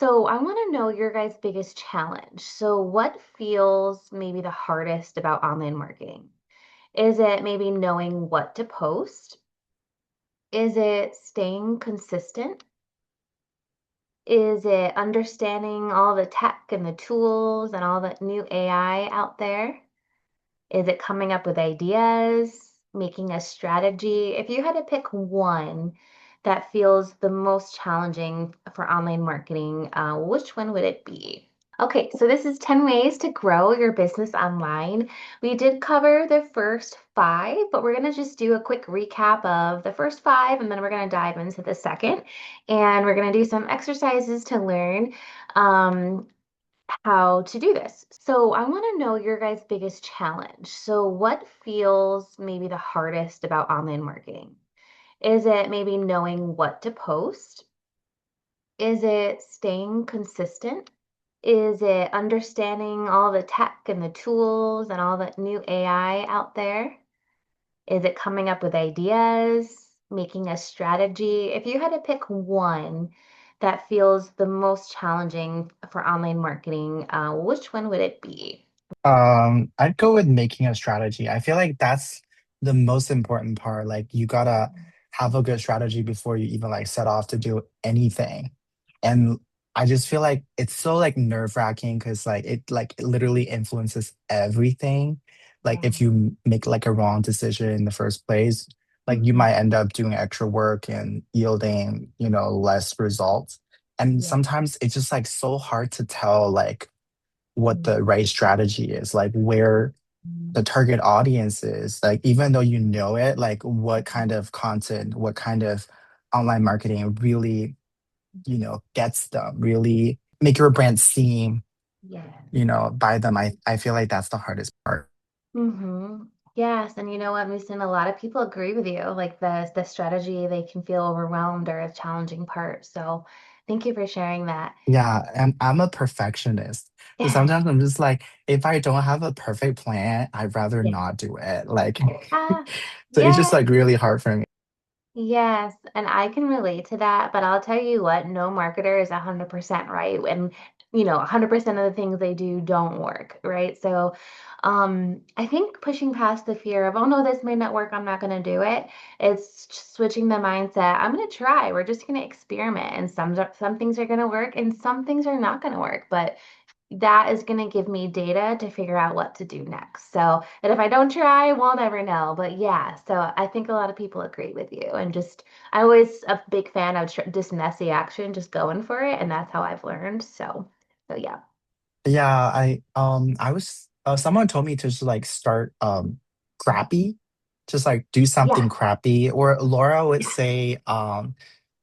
So I want to know your guys' biggest challenge. So what feels maybe the hardest about online marketing? Is it maybe knowing what to post? Is it staying consistent? Is it understanding all the tech and the tools and all the new AI out there? Is it coming up with ideas, making a strategy? If you had to pick one that feels the most challenging for online marketing, which one would it be? Okay, so this is 10 ways to grow your business online. We did cover the first five, but we're going to just do a quick recap of the first five, and then we're going to dive into the second. And we're going to do some exercises to learn. Um, how to do this. So I want to know your guys' biggest challenge. So what feels maybe the hardest about online marketing? Is it maybe knowing what to post? Is it staying consistent? Is it understanding all the tech and the tools and all the new AI out there? Is it coming up with ideas, making a strategy? If you had to pick one that feels the most challenging for online marketing, which one would it be? I'd go with making a strategy. I feel like that's the most important part. Like you gotta have a good strategy before you even like set off to do anything. And I just feel like it's so like nerve-wracking because it literally influences everything. Like Yeah. if you make like a wrong decision in the first place, like you Mhm. might end up doing extra work and yielding, less results. And Yeah. sometimes it's just like so hard to tell like what Mhm. the right strategy is, like where the target audience is, like even though you know it, like what kind of content, what kind of online marketing really, gets them, really make your brand seem, Yeah. by them. I feel like that's the hardest part. Mm-hmm. Yes, and you know what, Mason, a lot of people agree with you. Like the strategy, they can feel overwhelmed or a challenging part. So thank you for sharing that. Yeah, and I'm a perfectionist. So sometimes I'm just like, if I don't have a perfect plan, I'd rather Yeah. not do it. Like, Ah, so it's yeah. just like really hard for me. Yes, and I can relate to that, but I'll tell you what, no marketer is 100% right. And, 100% of the things they do don't work, right? So, I think pushing past the fear of, oh no, this may not work, I'm not going to do it. It's just switching the mindset. I'm going to try. We're just going to experiment, and some things are going to work, and some things are not going to work. But that is going to give me data to figure out what to do next. So, and if I don't try, we'll never know. But yeah, so I think a lot of people agree with you. And just, I always a big fan of just messy action, just going for it. And that's how I've learned. So yeah. Yeah, I was someone told me to just like start crappy, just like do Yeah. something crappy. Or Laura would say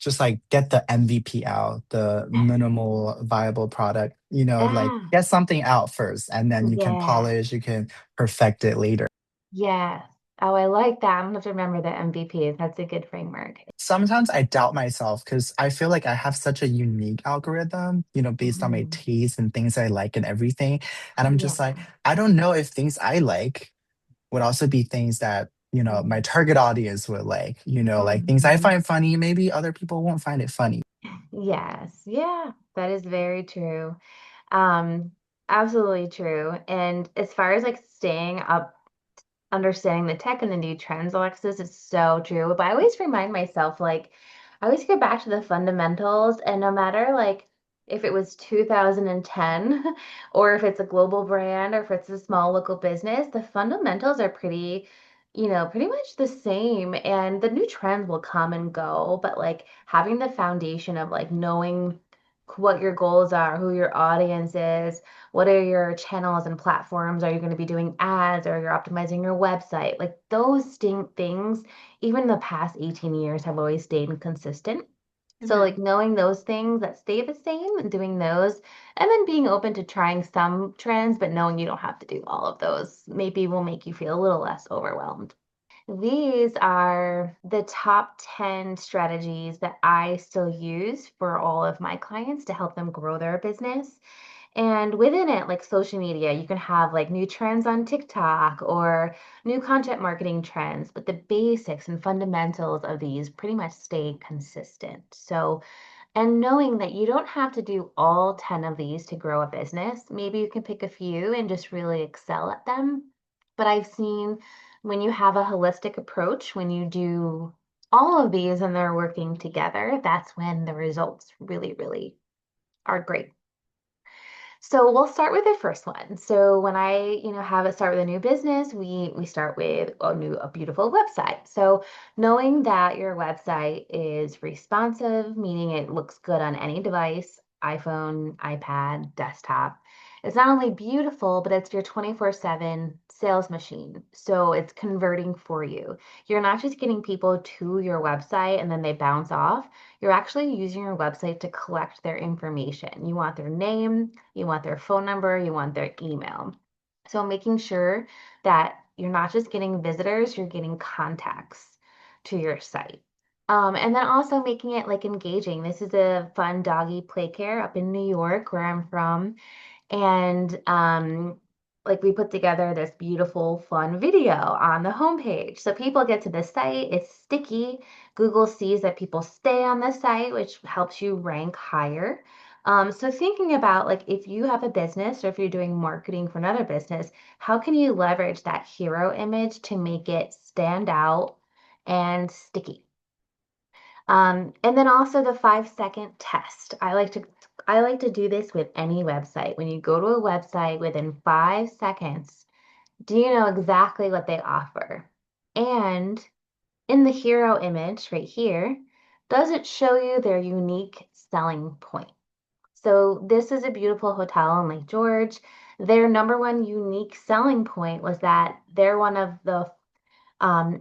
just like get the MVP out, the minimal viable product, like Ah, get something out first and then you can yeah. polish, you can perfect it later. Yeah. Oh, I like that. I'm gonna have to remember the MVP. That's a good framework. Sometimes I doubt myself because I feel like I have such a unique algorithm, based on my Mhm. taste and things I like and everything. And I'm Yeah. just like, I don't know if things I like would also be things that, my Mhm. target audience would like things I Mhm. find funny, maybe other people won't find it funny. Yes. Yeah. That is very true. Um, Absolutely true. And as far as like staying up, understanding the tech and the new trends, Alexis, is so true. But I always remind myself, like, I always go back to the fundamentals, and no matter like if it was 2010 or if it's a global brand or if it's a small local business, the fundamentals are pretty, pretty much the same. And the new trends will come and go, but like having the foundation of like knowing what your goals are, who your audience is, what are your channels and platforms? Are you going to be doing ads or you're optimizing your website? Like those things, even the past 18 years have always stayed consistent. So like Mhm. knowing those things that stay the same and doing those, and then being open to trying some trends, but knowing you don't have to do all of those, maybe will make you feel a little less overwhelmed. These are the top 10 strategies that I still use for all of my clients to help them grow their business. And within it, like social media, you can have like new trends on TikTok or new content marketing trends, but the basics and fundamentals of these pretty much stay consistent. So And knowing that you don't have to do all 10 of these to grow a business, maybe you can pick a few and just really excel at them. But I've seen when you have a holistic approach, when you do all of these and they're working together, that's when the results really, really are great. So we'll start with the first one. So when have it start with a new business, we start with a beautiful website. So knowing that your website is responsive, meaning it looks good on any device, iPhone, iPad, desktop. It's not only beautiful, but it's your 24/7 sales machine. So it's converting for you. You're not just getting people to your website and then they bounce off. You're actually using your website to collect their information. You want their name, you want their phone number, you want their email. So making sure that you're not just getting visitors, you're getting contacts to your site. And then also making it like engaging. This is a fun doggy play care up in New York, where I'm from. And like we put together this beautiful, fun video on the homepage. So people get to the site, it's sticky. Google sees that people stay on the site, which helps you rank higher. So thinking about like if you have a business or if you're doing marketing for another business, how can you leverage that hero image to make it stand out and sticky? And then also the 5-second test. I like to do this with any website. When you go to a website within 5 seconds, do you know exactly what they offer? And in the hero image right here, does it show you their unique selling point? So this is a beautiful hotel in Lake George. Their number one unique selling point was that they're one of the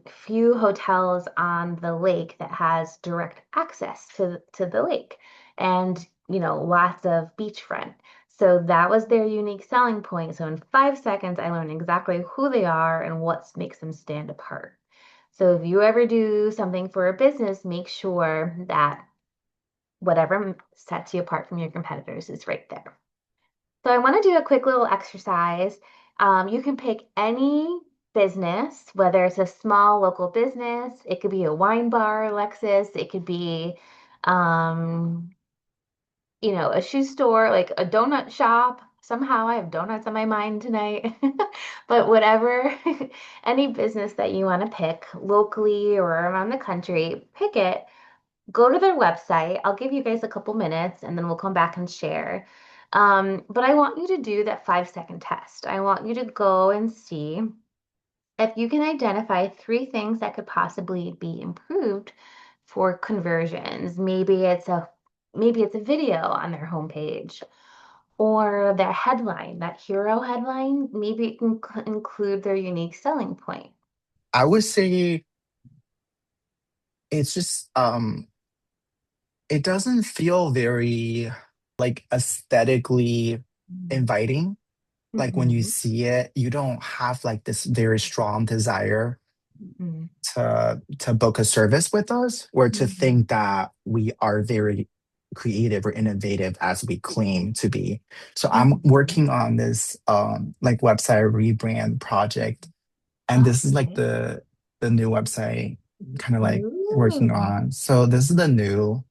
few hotels on the lake that has direct access to the lake and, lots of beachfront. So that was their unique selling point. So in 5 seconds, I learned exactly who they are and what makes them stand apart. So if you ever do something for a business, make sure that whatever sets you apart from your competitors is right there. So I want to do a quick little exercise. You can pick any business, whether it's a small local business, it could be a wine bar, Lexus, it could be, um, a shoe store, like a donut shop. Somehow I have donuts on my mind tonight. But whatever, any business that you want to pick locally or around the country, pick it, go to their website. I'll give you guys a couple minutes and then we'll come back and share. But I want you to do that 5-second test. I want you to go and see if you can identify 3 things that could possibly be improved for conversions. Maybe it's a video on their homepage or their headline, that hero headline. Maybe it can include their unique selling point. I would say it's just it doesn't feel very like aesthetically inviting. Like when you Mm-hmm. see it, you don't have like this very strong desire to book a service with us or to Mm-hmm. think that we are very creative or innovative as we claim to be. So I'm Mm-hmm. working on this like website rebrand project, and this is like Okay. the new website kind of like working Ooh. on. So this is the new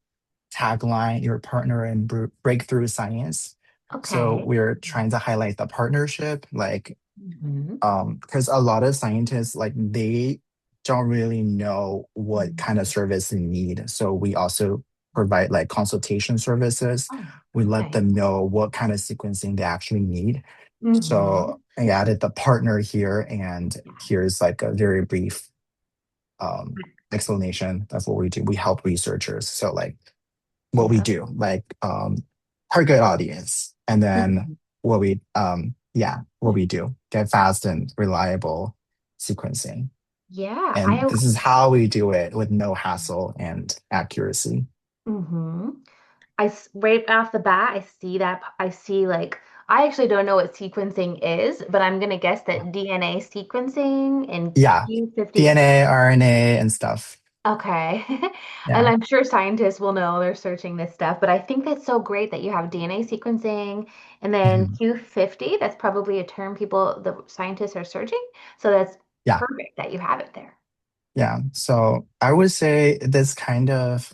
tagline, your partner in breakthrough science. So Okay. we're trying to highlight the partnership, like Mm-hmm. because a lot of scientists like they don't really know what kind of service they need. So we also provide like consultation services. Oh, We let okay. them know what kind of sequencing they actually need. Mm-hmm. So I added the partner here, and here's like a very brief um, explanation. That's what we do. We help researchers. So like what we Yeah. do, like target audience, and then Mhm. what we do, get fast and reliable sequencing. Yeah. And this is how we do it with no hassle and accuracy. Mm-hmm. Right off the bat, I see that. I see like, I actually don't know what sequencing is, but I'm gonna guess that DNA sequencing and Yeah, Q50. DNA, RNA, and stuff. Okay. And Yeah. I'm sure scientists will know they're searching this stuff, but I think that's so great that you have DNA sequencing and then Mhm. Q50. That's probably a term the scientists are searching. So that's Yeah. perfect that you have it there. Yeah. So I would say this kind of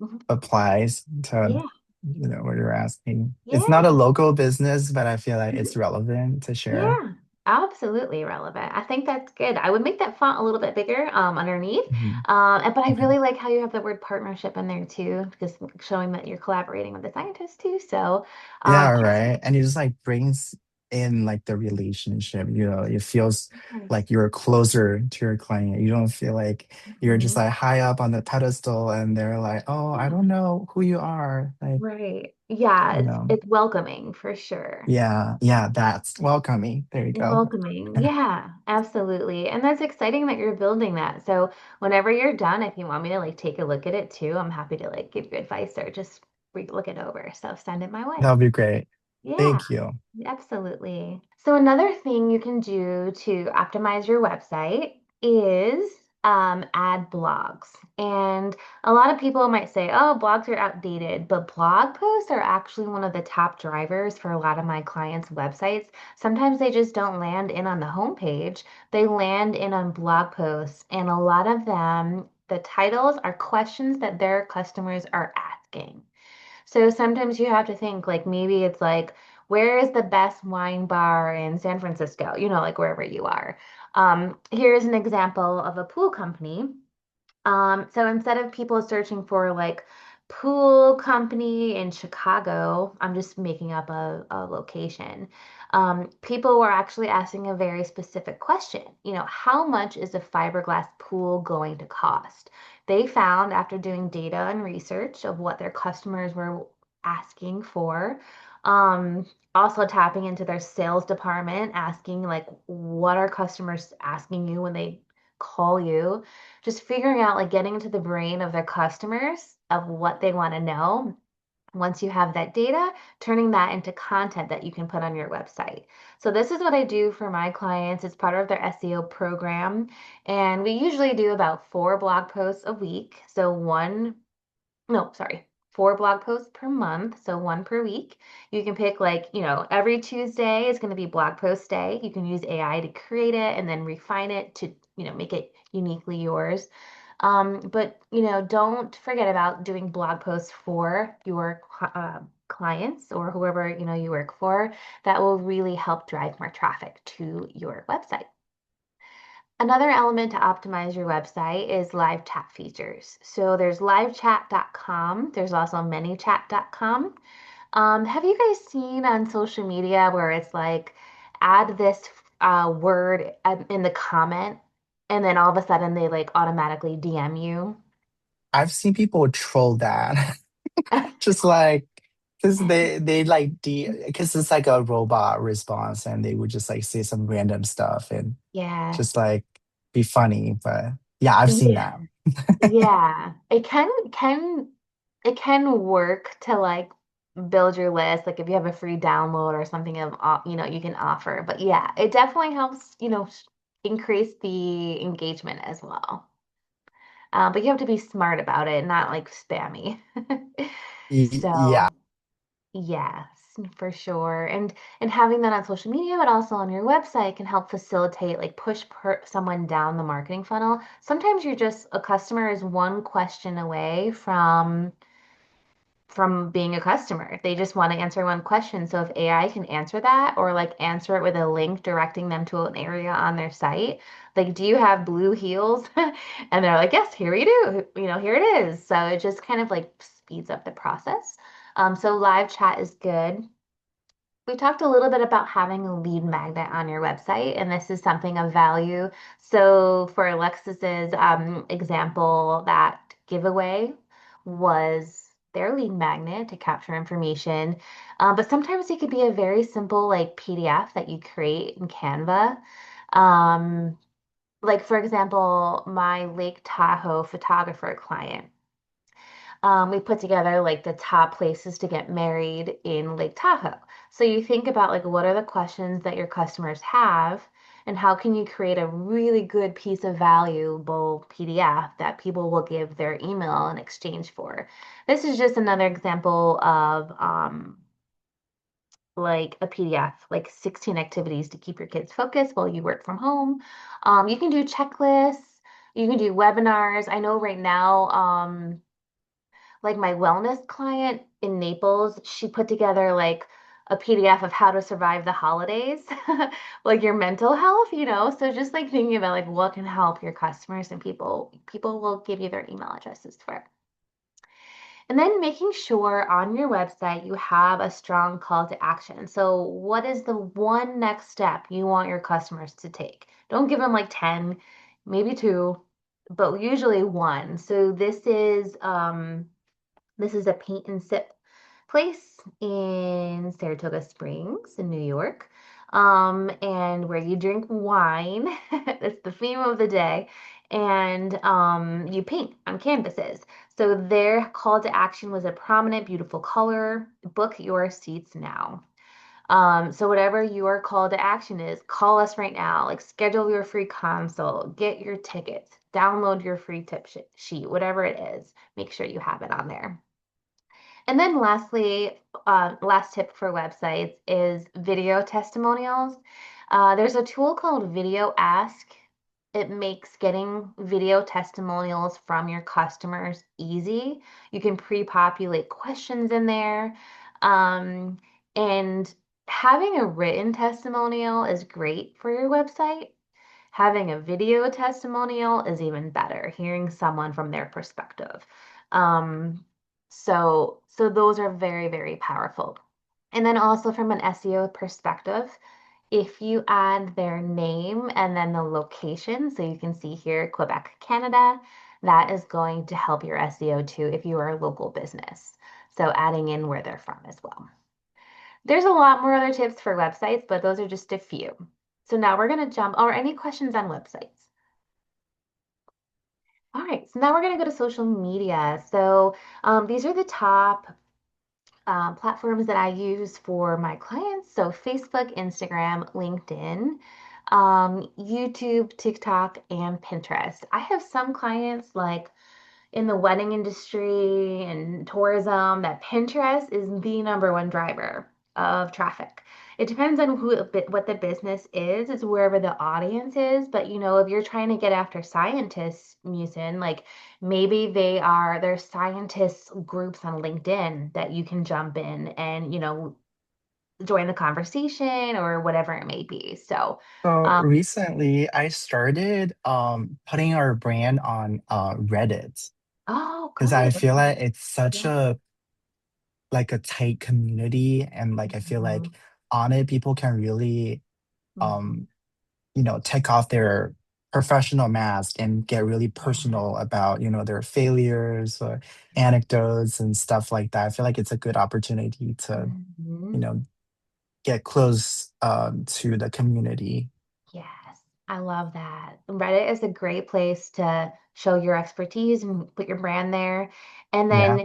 Mhm. applies to, Yeah. what you're asking. It's not a Yeah. local business, but I feel like Mhm. it's relevant to share. Yeah. Absolutely relevant. I think that's good. I would make that font a little bit bigger underneath. Mhm. But I Okay. really like how you have the word partnership in there too, because showing that you're collaborating with the scientists too. So, Yeah, yes. right. And it just like brings in like the relationship, it feels like you're closer to your client. You don't feel like you're just Mhm. like high up on the pedestal and they're like, oh, I don't Yeah. know who you are. Like, Right. Yeah, you know, it's welcoming for sure. yeah, yeah, that's welcoming. There you go. Welcoming. Yeah, absolutely. And that's exciting that you're building that. So whenever you're done, if you want me to like take a look at it too, I'm happy to like give you advice or just look it over. So send it my way. That'll be great. Yeah, Thank you. absolutely. So another thing you can do to optimize your website is add blogs. And a lot of people might say, oh, blogs are outdated, but blog posts are actually one of the top drivers for a lot of my clients' websites. Sometimes they just don't land in on the homepage, they land in on blog posts. And a lot of them, the titles are questions that their customers are asking. So sometimes you have to think like maybe it's like, where is the best wine bar in San Francisco? Like wherever you are. Here's an example of a pool company. So instead of people searching for like pool company in Chicago, I'm just making up a location. People were actually asking a very specific question. How much is a fiberglass pool going to cost? They found after doing data and research of what their customers were asking for, also tapping into their sales department, asking like, what are customers asking you when they call you? Just figuring out like getting into the brain of their customers of what they want to know. Once you have that data, turning that into content that you can put on your website. So this is what I do for my clients. It's part of their SEO program. And we usually do about 4 blog posts a week. So one, no, sorry, 4 blog posts per month, so one per week. You can pick like, every Tuesday is going to be blog post day. You can use AI to create it and then refine it to, make it uniquely yours. But don't forget about doing blog posts for your clients or whoever you work for. That will really help drive more traffic to your website. Another element to optimize your website is live chat features. So there's livechat.com. There's also manychat.com. Have you guys seen on social media where it's like add this word in the comment and then all of a sudden they like automatically DM you? I've seen people troll that. Just like, because they like because it's like a robot response and they would just like say some random stuff and Yeah. just like be funny. But yeah, I've seen Yeah. that. Yeah. It can work to like build your list, like if you have a free download or something of you can offer. But yeah, it definitely helps, increase the engagement as well. But you have to be smart about it, not like spammy. Yeah. So yes, for sure. And having that on social media, but also on your website can help facilitate like someone down the marketing funnel. Sometimes you're just a customer is one question away from being a customer. They just want to answer one question. So if AI can answer that or like answer it with a link directing them to an area on their site, like, do you have blue heels? And they're like, yes, here we do. Here it is. So it just kind of like speeds up the process. So live chat is good. We talked a little bit about having a lead magnet on your website, and this is something of value. So for Alexis's example, that giveaway was their lead magnet to capture information. But sometimes it could be a very simple like PDF that you create in Canva. Um, like for example, my Lake Tahoe photographer client. We put together like the top places to get married in Lake Tahoe. So you think about like what are the questions that your customers have and how can you create a really good piece of valuable PDF that people will give their email in exchange for. This is just another example of like a PDF, like 16 activities to keep your kids focused while you work from home. You can do checklists, you can do webinars. I know right now, like my wellness client in Naples, she put together like a PDF of how to survive the holidays, like your mental health, you know? So just like thinking about like what can help your customers and people will give you their email addresses for it. And then making sure on your website you have a strong call to action. So, what is the one next step you want your customers to take? Don't give them like 10, maybe two, but usually one. So, this is a paint and sip place in Saratoga Springs in New York, and where you drink wine. That's the theme of the day. And you paint on canvases. So their call to action was a prominent, beautiful color. Book your seats now. So whatever your call to action is, call us right now. Like schedule your free consult, get your tickets, download your free tip sheet, whatever it is. Make sure you have it on there. And then lastly, last tip for websites is video testimonials. There's a tool called Video Ask. It makes getting video testimonials from your customers easy. You can pre-populate questions in there. Um, and having a written testimonial is great for your website. Having a video testimonial is even better, hearing someone from their perspective. Um, so those are very, very powerful. And then also from an SEO perspective, if you add their name and then the location, so you can see here, Quebec, Canada, that is going to help your SEO too if you are a local business. So adding in where they're from as well. There's a lot more other tips for websites, but those are just a few. So now we're going to jump, or any questions on websites? All right, so now we're going to go to social media. So these are the top platforms that I use for my clients. So Facebook, Instagram, LinkedIn, YouTube, TikTok, and Pinterest. I have some clients like in the wedding industry and tourism that Pinterest is the number one driver of traffic. It depends on what the business is wherever the audience is. But you know, if you're trying to get after scientists, Musin, like maybe there's scientists groups on LinkedIn that you can jump in and, join the conversation or whatever it may be. So, So um, recently I started putting our brand on Reddit oh, because I good. feel like it's such Yeah. a tight community, and like I feel like Mhm. on it people can really Mhm. um take off their professional mask and get really Yeah. personal about their failures or anecdotes and stuff like that. I feel like it's a good opportunity to you Mhm. know get close to the community. Yes, I love that. Reddit is a great place to show your expertise and put your brand there. And Yeah.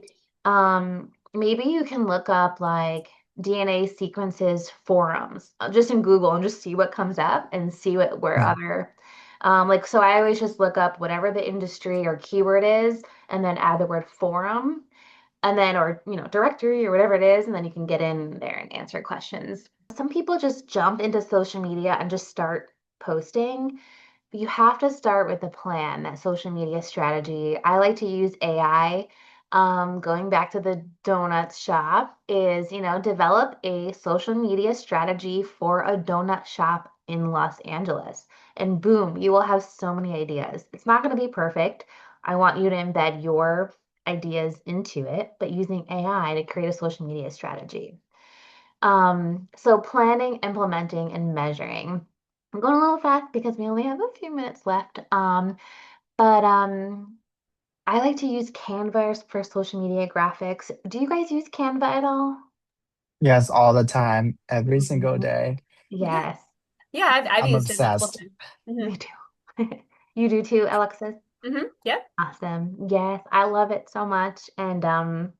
then maybe you can look up like DNA sequences forums just in Google and just see what comes up and see what where Yeah. other like so I always just look up whatever the industry or keyword is and then add the word forum and then or directory or whatever it is and then you can get in there and answer questions. Some people just jump into social media and just start posting, but you have to start with a plan, that social media strategy. I like to use AI. Going back to the donut shop is, develop a social media strategy for a donut shop in Los Angeles. And boom, you will have so many ideas. It's not going to be perfect. I want you to embed your ideas into it, but using AI to create a social media strategy. So planning, implementing, and measuring. I'm going a little fast because we only have a few minutes left. But I like to use Canva for social media graphics. Do you guys use Canva at all? Yes, all the time, every single Mhm. day. Yeah. Yes, Yeah, I've I'm used it multiple obsessed. times. Hmm. me too. You do too, Alexis? Yeah. Awesome. Yes, I love it so much. And a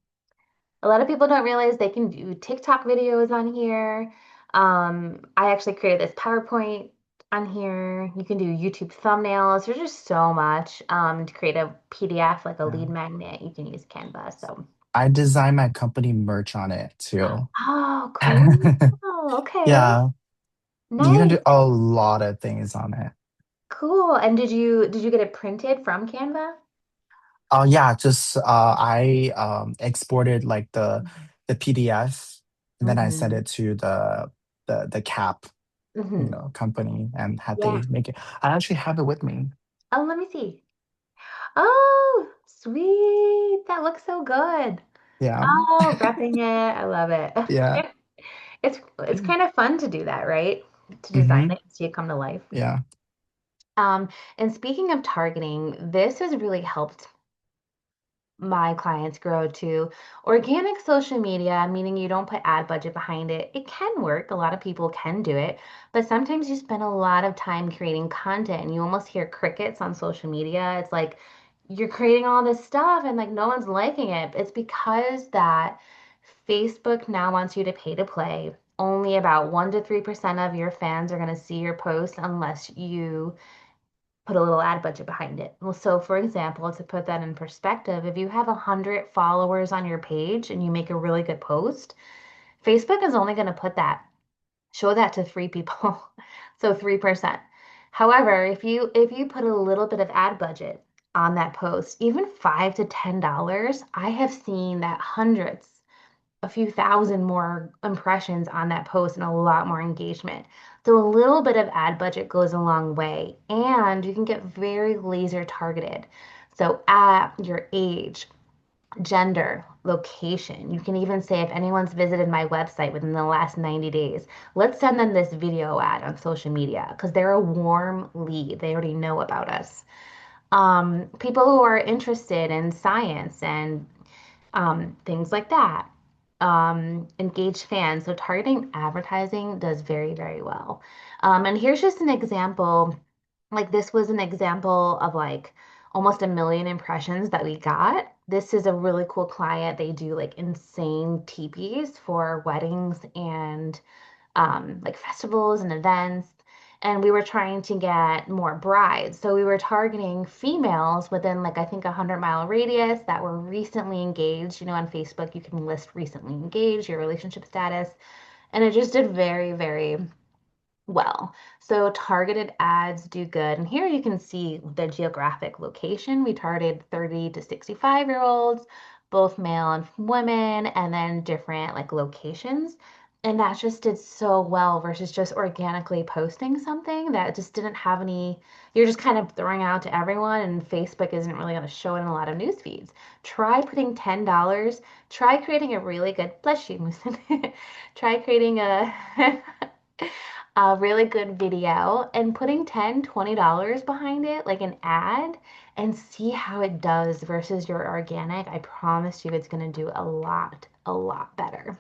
lot of people don't realize they can do TikTok videos on here. I actually created this PowerPoint on here. You can do YouTube thumbnails. There's just so much. To create a PDF, like a Yeah. lead magnet, you can use Canva. So, I design my company merch on it too. oh, cool. Okay. Yeah, you can Nice. do a lot of things on it. Cool. And did you get it printed from Canva? Oh yeah, just I exported like the PDF, and then I sent Mm-hmm. it to the cap, Mm-hmm. company, and had Yeah. they make it. I actually have it with me. Oh, let me see. Oh, sweet. That looks so good. Yeah. Oh, repping it. I love it. Yeah. It's kind of fun to do that, right? To design Mm-hmm. it and see it come to life. Yeah. Um, and speaking of targeting, this has really helped my clients grow to organic social media, meaning you don't put ad budget behind it. It can work. A lot of people can do it, but sometimes you spend a lot of time creating content and you almost hear crickets on social media. It's like you're creating all this stuff and like no one's liking it. It's because that Facebook now wants you to pay to play. Only about 1 to 3% of your fans are going to see your post unless you put a little ad budget behind it. Well, so for example, to put that in perspective, if you have 100 followers on your page and you make a really good post, Facebook is only going to show that to 3 people. So 3%. However, if you put a little bit of ad budget on that post, even $5 to $10, I have seen that hundreds, a few thousand more impressions on that post and a lot more engagement. So a little bit of ad budget goes a long way, and you can get very laser targeted. So at your age, gender, location. You can even say if anyone's visited my website within the last 90 days, let's send them this video ad on social media because they're a warm lead. They already know about us. People who are interested in science and things like that. Engaged fans. So targeting advertising does very, very well. And here's just an example. Like this was an example of like almost 1 million impressions that we got. This is a really cool client. They do like insane teepees for weddings and like festivals and events. And we were trying to get more brides. So we were targeting females within like I think 100-mile radius that were recently engaged. On Facebook, you can list recently engaged, your relationship status. And it just did very, very well. So targeted ads do good. And here you can see the geographic location. We targeted 30 to 65-year-olds, both male and women, and then different like locations. And that just did so well versus just organically posting something that just didn't have any, you're just kind of throwing out to everyone, and Facebook isn't really going to show it in a lot of news feeds. Try putting $10, try creating a really good, bless you, Musin. Try creating a really good video and putting $10, $20 behind it, like an ad, and see how it does versus your organic. I promise you it's going to do a lot better.